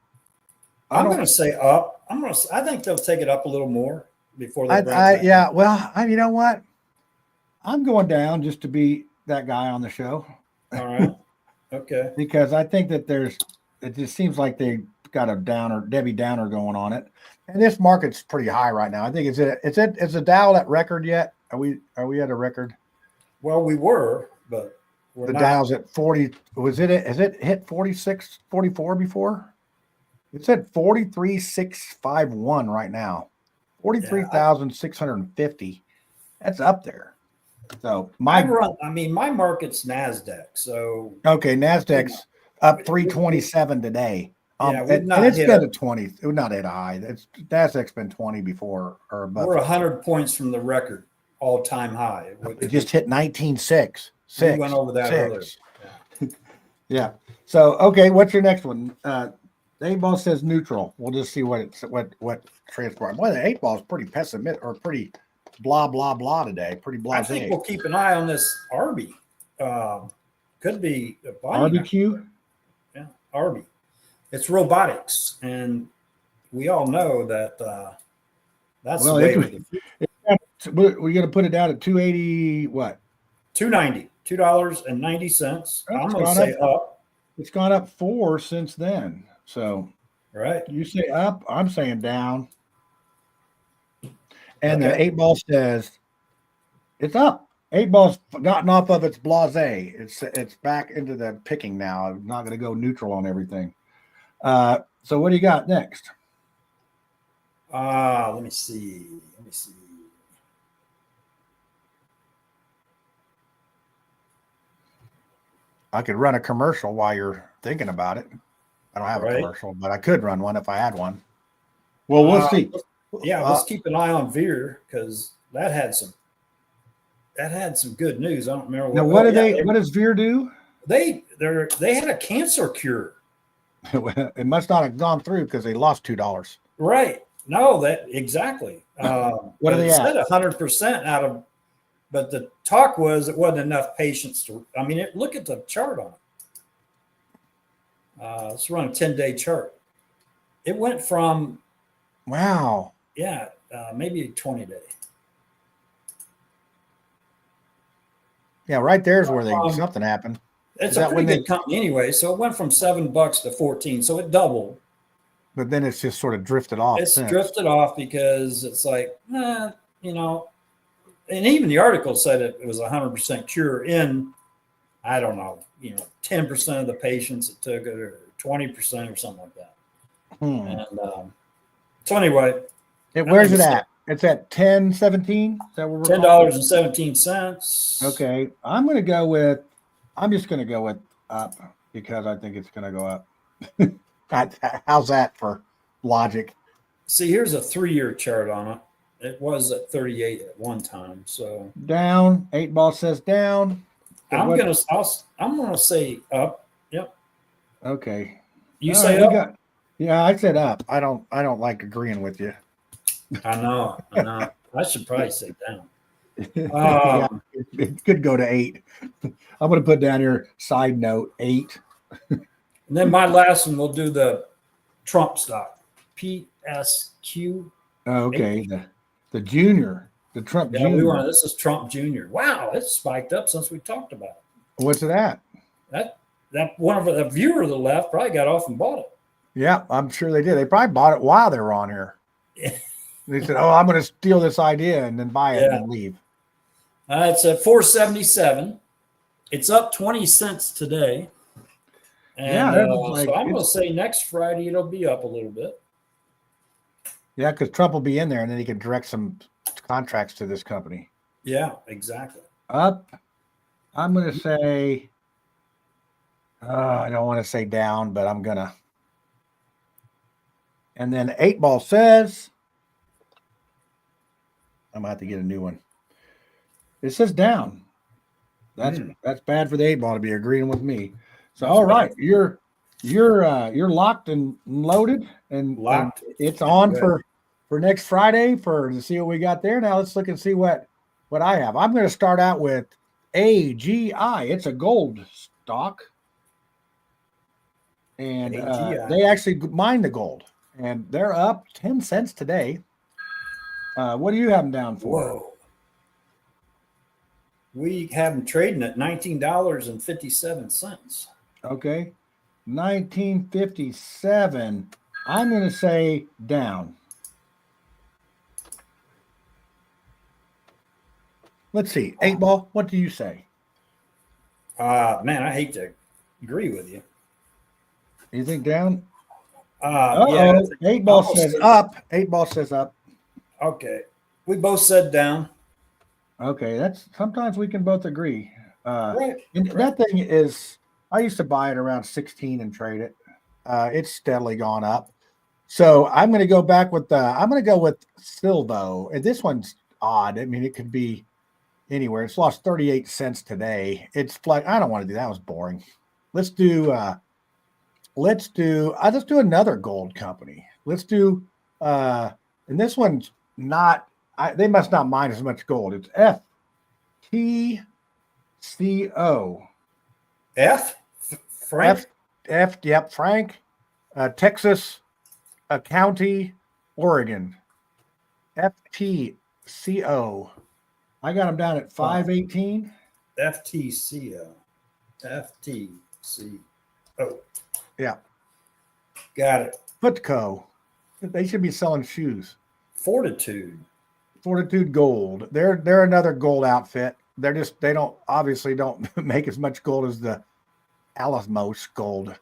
I'm going to say up. I think they'll take it up a little more before they. You know what? I'm going down just to be that guy on the show. All right. Okay. Because I think that it just seems like they got a Debbie Downer going on it, and this market's pretty high right now. I think is the Dow at record yet? Are we at a record? Well, we were, but the Dow's at 40. Has it hit 46, 44 before? It's at 43,651 right now. 43,650. That's up there. So my market's NASDAQ. So okay, NASDAQ's up 327 today. And it's been a 20. It would not hit a high. NASDAQ's been 20 before or above. We're 100 points from the record all-time high. It just hit 19.6. We went over that earlier. Yeah. So okay, what's your next one? The 8-ball says neutral. We'll just see what transpires. Boy, the 8-ball is pretty pessimistic or pretty blah blah blah today. Pretty blasé. I think we'll keep an eye on this Arby. Could be a barbecue. Yeah, Arby. It's robotics, and we all know that that's the way. We're going to put it down at 280. What? $2.90. $2.90. I'm going to say up. It's gone up 4 since then. So, right. You say up. I'm saying down. And the 8-ball says it's up. 8-ball's gotten off of its blasé. It's back into the picking now. I'm not going to go neutral on everything. So what do you got next? Let me see. I could run a commercial while you're thinking about it. I don't have a commercial, but I could run one if I had one. Well, we'll see. Yeah, let's keep an eye on Veer because that had some good news. I don't remember. What does Veer do? They had a cancer cure. It must not have gone through because they lost $2. Right. No, that exactly. What are they it said at? 100% out of, but the talk was it wasn't enough patience to. I mean, look at the chart on it. Let's run a 10-day chart. It went from Wow. maybe a 20-day. Yeah, right there's where something happened. It's Is a that pretty when good company anyway. So it went from $7 to 14. So it doubled. but then it's just sort of drifted off It's since. drifted off because it's like, you know, and even the article said it was 100% cure in, I don't know, 10% of the patients that took it, or 20% or something like that. And so anyway, Where's it at? It's at 10.17. Is that what we're $10.17. Okay. I'm just gonna go with up because I think it's gonna go up. How's that for logic? See, here's a 3-year chart on it. It was at 38 at one time. So down. 8 Ball says down. I'm gonna say up. Yep. Okay. You say up? Yeah, I said up. I don't like agreeing with you. I know. I should probably say down. Yeah, it could go to 8. I'm going to put down here side note 8. And then my last one, we'll do the Trump stock, PSQ. Oh, okay, the junior, the Trump Junior. This is Trump Junior. Wow, it's spiked up since we talked about it. What's it at? That one of the viewer to the left probably got off and bought it. Yeah, I'm sure they did. They probably bought it while they were on here. Yeah. They said, "Oh, I'm going to steal this idea and then buy it and leave." It's at 477. It's up 20 cents today. And so I'm going to say next Friday it'll be up a little bit. Yeah, because Trump will be in there and then he can direct some contracts to this company. Yeah, exactly. Up. I'm going to say, I don't want to say down, but I'm going to. And then 8 Ball says, I'm going to have to get a new one. It says down. That's bad for the 8 Ball to be agreeing with me. So, all right, you're locked and loaded, and it's on for next Friday to see what we got there. Now let's look and see what I have. I'm going to start out with AGI. It's a gold stock, and they actually mine the gold, and they're up 10 cents today. What do you have them down for? Whoa. We have them trading at $19.57. Okay. 1957. I'm going to say down. Let's see. 8 Ball, what do you say? Man, I hate to agree with you. You think down? Yeah. 8 Ball says up. 8 Ball says up. Okay. We both said down. Okay. That's sometimes we can both agree. Right. And that thing is, I used to buy it around 16 and trade it. It's steadily gone up. So I'm going to go back with Silvo. And this one's odd. I mean, it could be anywhere. It's lost 38 cents today. It's like, I don't want to do that. It was boring. Let's do another gold company. Let's do and this one's not, they must not mine as much gold. It's FTCO. Frank? Yep, Frank. Texas County, Oregon. FTCO. I got them down at 518. FTCO. FTCO. Yeah. Got it. Footco. They should be selling shoes. Fortitude Gold. They're another gold outfit. They don't make as much gold as the Alamos Gold.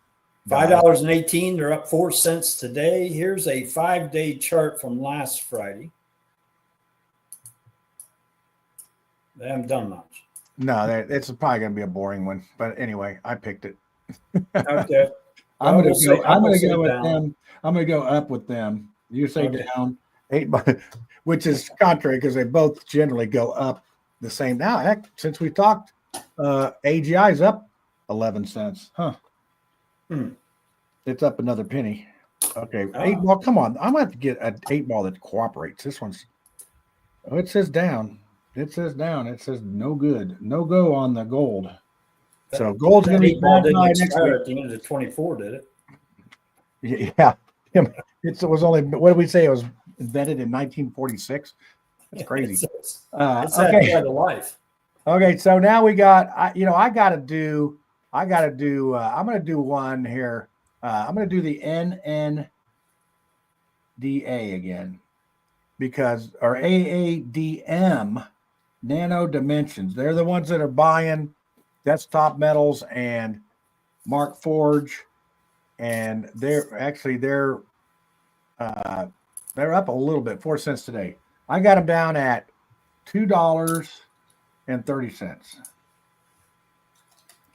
$5.18. They're up 4 cents today. Here's a 5-day chart from last Friday. They haven't done much. No, it's probably going to be a boring one. But anyway, I picked it. Okay. I'm going to go with them. I'm going to go up with them. You say down 8, which is contrary because they both generally go up the same. Now, heck, since we talked, AGI is up 11 cents. Huh. It's up another penny. Okay, 8-ball. Come on, I'm gonna have to get an 8-ball that cooperates. This one's. Oh, it says down. It says down. It says no good. No go on the gold. So gold's That gonna be 8-ball bad didn't by next expire week. at the end of 24, did it? Yeah. It was only. What did we say? It was invented in 1946. That's crazy. It's had Okay. quite a life. Okay. So now we got. I got to do. I'm gonna do one here. I'm gonna do the NNDA again because or AADM Nano Dimensions. They're the ones that are buying Desktop Metals and Mark Forge, and they're up a little bit, 4 cents today. I got them down at $2.30.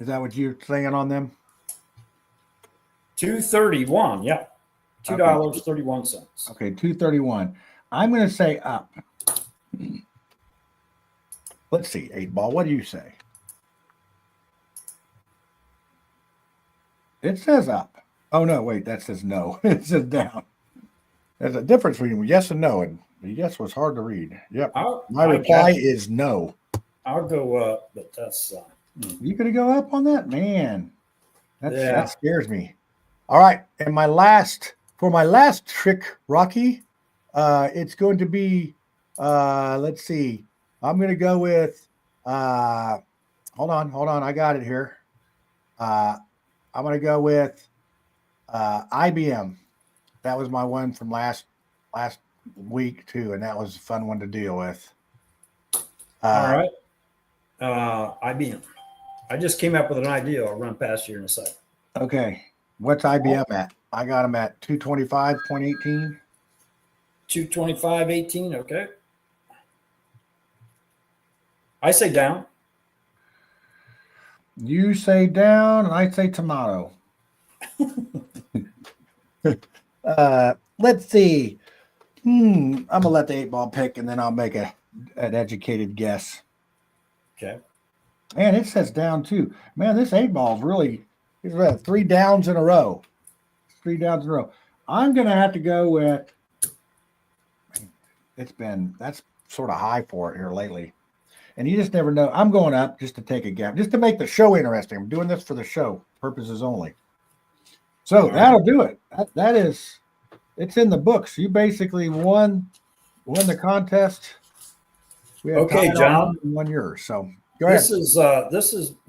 Is that what you're saying on them? 231, yeah. $2.31. Okay, 231. I'm going to say up. Let's see, 8-ball. What do you say? It says up. Oh no, wait, that says no. It says down. There's a difference between yes and no, and the yes was hard to read. Yep. My reply is no. I'll go up, but that's You gonna go up on that? Man. That scares me. All right. And my last trick, Rocky, it's going to be let's see. I'm gonna go with hold on, I got it here. I'm gonna go with IBM. That was my one from last week too, and that was a fun one to deal with. All right. IBM. I just came up with an idea. I'll run past you in a second. Okay. What's IBM at? I got them at 225.18. 225.18. Okay. I say down. You say down, and I say tomato. Let's see. I'm gonna let the 8-ball pick, and then I'll make an educated guess. Okay. Man, it says down too. Man, this 8-ball is really. He's got 3 downs in a row. 3 downs in a row. I'm gonna have to go with. That's sort of high for it here lately, and you just never know. I'm going up just to take a gap, just to make the show interesting. I'm doing this for the show purposes only. So that'll do it. That is, it's in the books. You basically won the contest. We had okay, John. won yours. So go ahead. This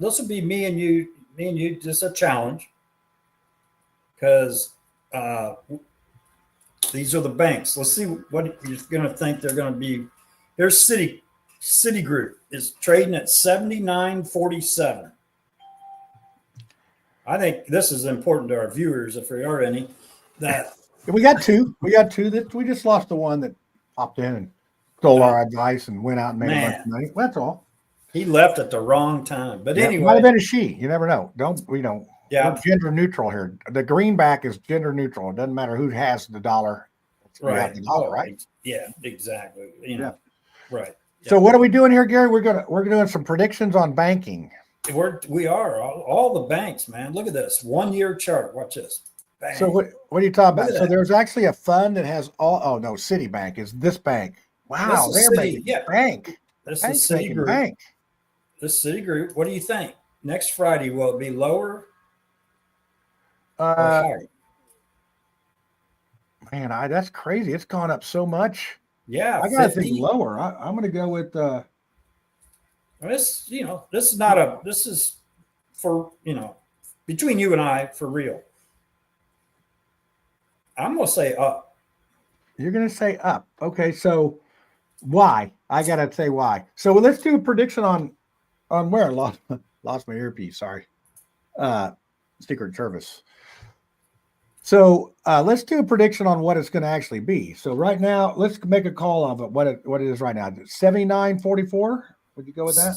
will be me and you just a challenge because these are the banks. Let's see what you're going to think they're going to be. Here's Citigroup is trading at 79.47. I think this is important to our viewers, if there are any. That we got two. That we just lost the one that popped in and stole our advice and went out and made a bunch of money. That's all. He left at the wrong time. But anyway, might have been a she. You never know. Yeah. We're gender neutral here. The greenback is gender neutral. It doesn't matter who has the dollar. Right. The dollar, right? Yeah, exactly. Right. Yeah. So what are we doing here, Gary? We're doing some predictions on banking. We are all the banks, man. Look at this 1-year chart. Watch this. Bang. So what are you talking about? So there's actually a fund that has all. Oh no, Citibank is this bank. Wow, they're making bank. This is Citigroup. Bank. This Citigroup. What do you think? Next Friday, will it be lower or higher? Man, that's crazy. It's gone up so much. Yeah, I gotta think lower. I'm gonna go with this. This is for between you and I for real. I'm gonna say up. You're gonna say up. Okay, so why? I gotta say why. So let's do a prediction on where I lost my earpiece. Sorry, Secret Service. So let's do a prediction on what it's going to actually be. So right now, let's make a call of it. What it is right now? 79.44. Would you go with that?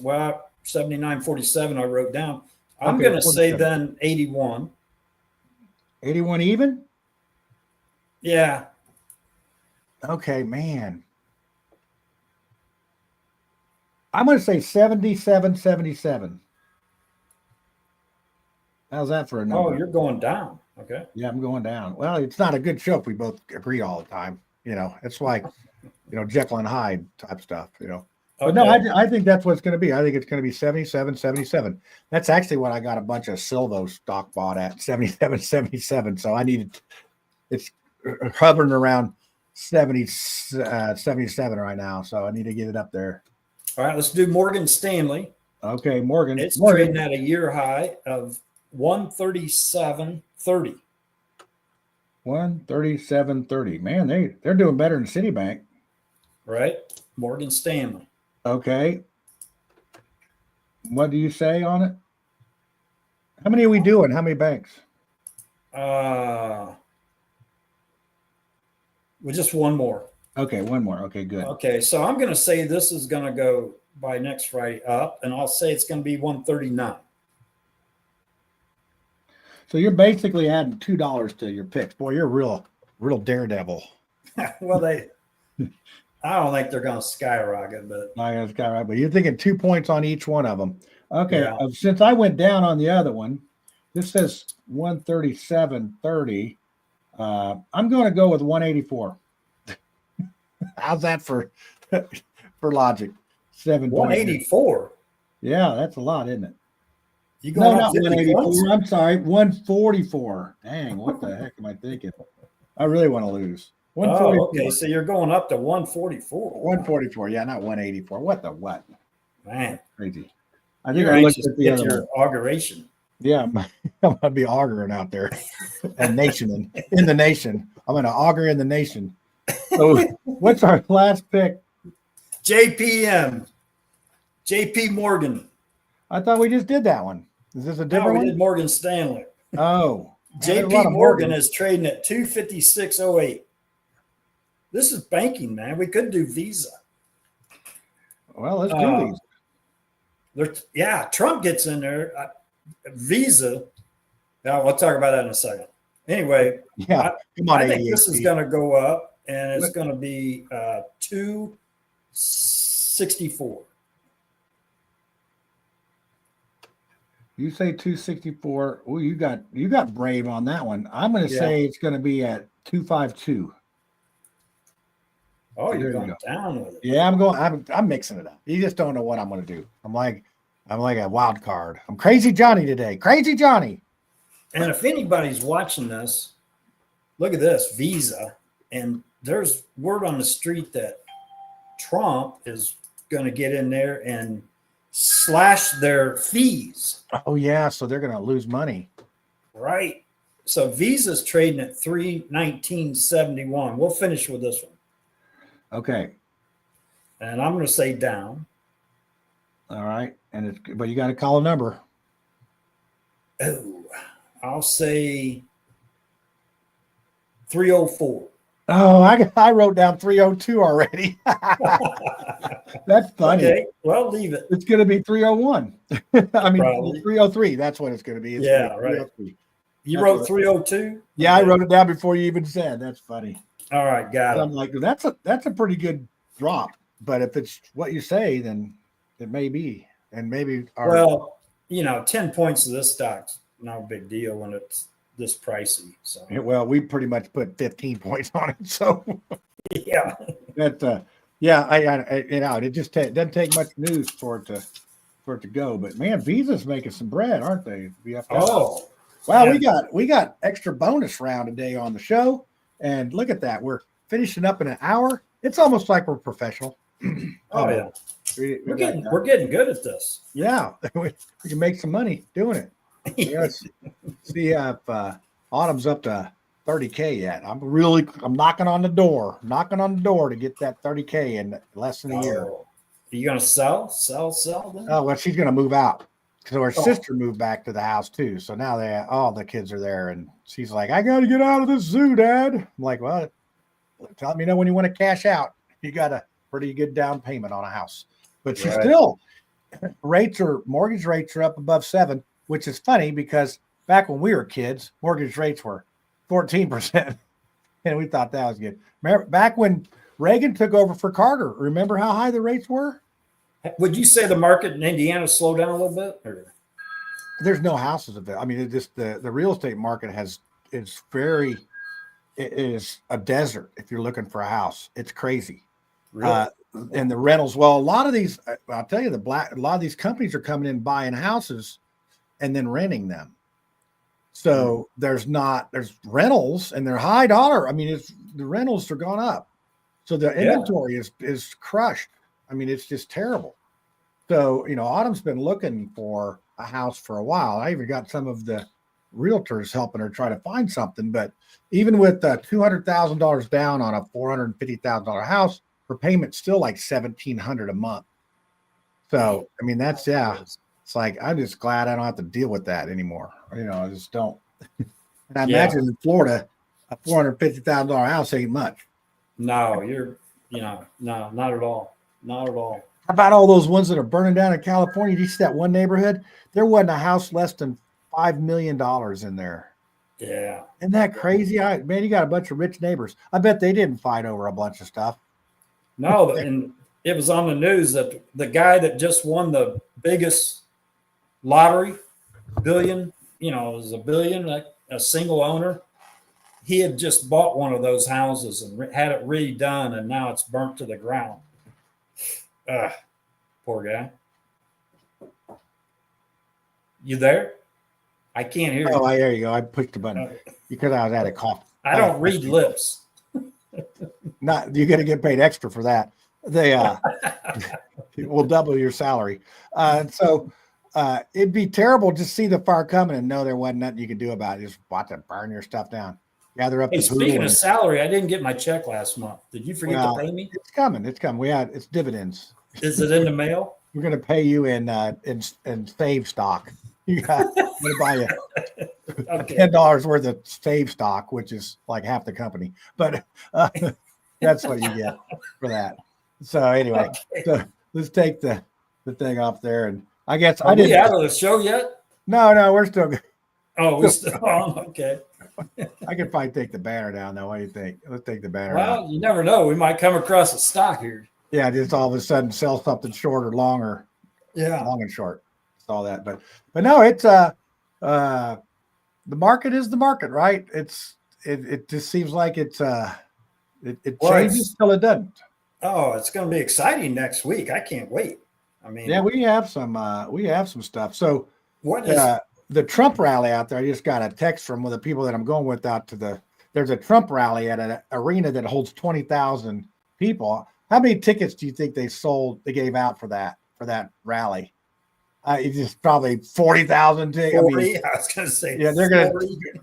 Well, 79.47. I wrote down. I'm going to say then 81. 81 even? Yeah. Okay, man. I'm going to say 77.77. How's that for a number? Oh, you're going down. Okay. Yeah, I'm going down. Well, it's not a good show if we both agree all the time. It's like, Jekyll and Hyde type stuff, But no, Okay. I think that's what it's going to be. I think it's going to be 77, 77. That's actually what I got a bunch of Silvo stock bought at, 77, 77. So it's hovering around 70, 77 right now. So I need to get it up there. All right. Let's do Morgan Stanley. Okay, Morgan. It's Morgan. trading at a year high of 137.30. 137.30. Man, they're doing better than Citibank. Right. Morgan Stanley. Okay. What do you say on it? How many are we doing? How many banks? Well, just one more. Okay, one more. Okay, good. Okay, so I'm going to say this is going to go by next Friday up, and I'll say it's going to be 139. So you're basically adding $2 to your picks. Boy, you're a real daredevil. Well, I don't think they're going to skyrocket, but But you're thinking 2 points on each one of them. Okay, yeah. Since I went down on the other one, this says 137.30. I'm going to go with 184. How's that for logic? 7 184. Yeah, that's a lot, isn't it? You going up not 184. points? I'm sorry, 144. Dang, what the heck am I thinking? I really want to lose. 144. Oh, okay. So you're going up to 144. 144. Yeah, not 184. What? Man, Crazy. I think you're I looked anxious at to the get other your one. auguration. Yeah, I'm gonna be auguring out there, and nation in the nation. I'm gonna augur in the nation. So, what's our last pick? JPM, JP Morgan. I thought we just did that one. Is this a No, different we one? did Morgan Stanley. Oh, JP Morgan is trading at 256.08. This is banking, man. We could do Visa. Well, let's do these. Trump gets in there. Visa. Now we'll talk about that in a second. Anyway, Yeah, come on, I think this is 88. going to go up, and it's going to be 264. You say 264. Oh, you got brave on that one. I'm going to say it's going to be at 252. Oh, you're going down with it. Yeah, I'm mixing it up. You just don't know what I'm going to do. I'm like a wild card. I'm crazy Johnny today. Crazy Johnny. And if anybody's watching this, look at this Visa, and there's word on the street that Trump is going to get in there and slash their fees. Oh yeah, so they're going to lose money. Right. So Visa's trading at 319.71. We'll finish with this one. Okay. And I'm going to say down. All right. But you got to call a number. Oh, I'll say 304. Oh, I wrote down 302 already. That's funny. Okay, well, leave it. It's going to be 301. I mean, Probably. 303. That's what it's going to be. Right. You wrote 302? Yeah, okay. I wrote it down before you even said. That's funny. All right, got it. I'm like, that's a pretty good drop. But if it's what you say, then it may be. And maybe 10 points of this stock's not a big deal when it's this pricey. So well, we pretty much put 15 points on it. So yeah. That it just doesn't take much news for it to go. But man, Visa's making some bread, aren't they? Wow, we got extra bonus round today on the show. And look at that. We're finishing up in an hour. It's almost like we're professional. Oh yeah. We're getting good at this. Yeah. We can make some money doing it. Let's see if Autumn's up to 30K yet. I'm knocking on the door to get that 30K in less than a year. Are you gonna sell then? Oh well, she's gonna move out. So her sister moved back to the house too. So now all the kids are there, and she's like, "I got to get out of this zoo, Dad." I'm like, "Well, let me know when you want to cash out. You got a pretty good down payment on a house." But she's still mortgage rates are up above 7%, which is funny because back when we were kids, mortgage rates were 14%, and we thought that was good. Remember back when Reagan took over for Carter? Remember how high the rates were? Would you say the market in Indiana slowed down a little bit? Or? There's no houses available. I mean, the real estate market it is a desert if you're looking for a house. It's crazy. Really? And the rentals, well, a lot of these, I'll tell you, a lot of these companies are coming in buying houses and then renting them. So there's rentals and they're high dollar. I mean, the rentals are gone up. So the inventory is crushed. I mean, it's just terrible. So, Autumn's been looking for a house for a while. I even got some of the realtors helping her try to find something. But even with $200,000 down on a $450,000 house, her payment's still like $1,700 a month. So, I mean, it's like, I'm just glad I don't have to deal with that anymore. I just don't. And I imagine in Florida, a $450,000 house ain't much. No, no, not at all. Not at all. How about all those ones that are burning down in California? Did you see that one neighborhood? There wasn't a house less than $5 million in there. Yeah. Isn't that crazy? Man, you got a bunch of rich neighbors. I bet they didn't fight over a bunch of stuff. No, and it was on the news that the guy that just won the biggest lottery, billion, it was a billion, a single owner. He had just bought one of those houses and had it redone, and now it's burnt to the ground. Poor guy. You there? I can't hear you. Oh, there you go. I pushed the button because I was at a cough. I don't read lips. Not you're going to get paid extra for that. They will double your salary. So it'd be terrible to see the fire coming and know there wasn't nothing you could do about it. Just watch it burn your stuff down. Gather up. Hey, speaking of salary, I didn't get my check last month. Did you forget to pay me? It's coming. It's coming. It's dividends. Is it in the mail? We're going to pay you in save stock. You got to buy you $10 worth of save stock, which is like half the company. But that's what you get for that. So anyway, so let's take the thing off there. And I guess I didn't have the show yet. No, we're still good. Oh, we're still on. Okay. I could probably take the banner down though. What do you think? Let's take the banner down. Well, you never know. We might come across a stock here. Yeah, just all of a sudden sell something short or longer. Yeah, long and short. It's all that, but no, it's the market is the market, right? It just seems like it changes till it doesn't. Oh, it's going to be exciting next week. I can't wait. I mean, yeah, we have some stuff. So what is the Trump rally out there? I just got a text from one of the people that I'm going with out to there's a Trump rally at an arena that holds 20,000 people. How many tickets do you think they gave out for that rally? It's just probably 40,000 tickets. 40? I was going to say, yeah,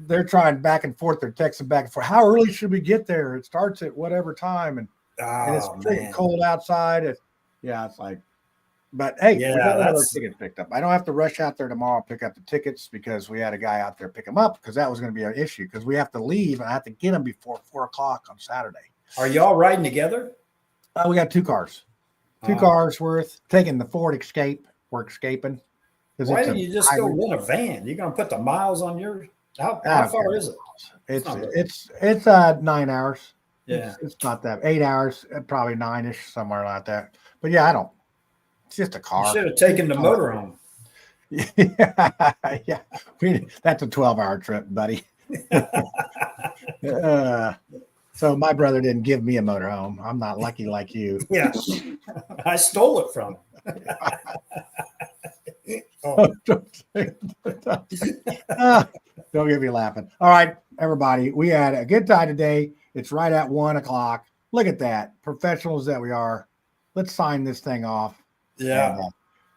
they're trying back and forth. They're texting back and forth. How early should we get there? It starts at whatever time, and it's pretty cold outside. It's like, but hey, we got our tickets picked up. I don't have to rush out there tomorrow and pick up the tickets because we had a guy out there pick them up because that was going to be an issue because we have to leave and I have to get them before 4:00 on Saturday. Are y'all riding together? We got two cars worth taking the Ford Escape. We're escaping. Why didn't you just go rent a van? You're going to put the miles on yours? How far is it? It's 9 hours. Yeah, it's not that 8 hours, probably 9-ish, somewhere like that. But yeah, it's just a car. You should have taken the motorhome. Yeah, that's a 12-hour trip, buddy. So my brother didn't give me a motorhome. I'm not lucky like you. Yeah, I stole it from him. Don't get me laughing. All right, everybody, we had a good time today. It's right at 1:00. Look at that, professionals that we are. Let's sign this thing off. Yeah, and,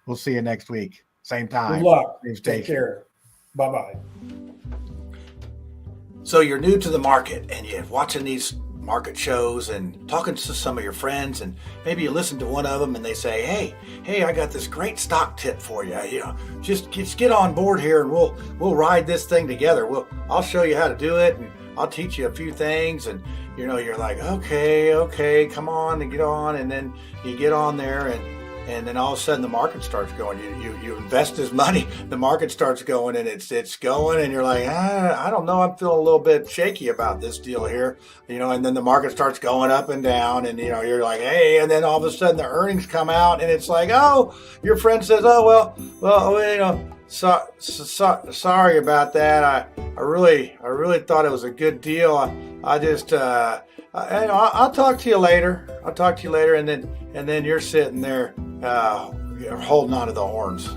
we'll see you next week, same time. Good luck. Take care. Bye. So you're new to the market and you're watching these market shows and talking to some of your friends, and maybe you listen to one of them and they say, hey, I got this great stock tip for you. Just get on board here and we'll ride this thing together. I'll show you how to do it and I'll teach you a few things. And you're like, okay, come on and get on. And then you get on there and then all of a sudden the market starts going. You invest this money, the market starts going and it's going, and you're like, I don't know, I'm feeling a little bit shaky about this deal here, and then the market starts going up and down, and you're like, hey, and then all of a sudden the earnings come out and it's like, oh, your friend says, oh well, Sorry about that. I really thought it was a good deal. I just I'll talk to you later. And then you're sitting there holding on to the horns.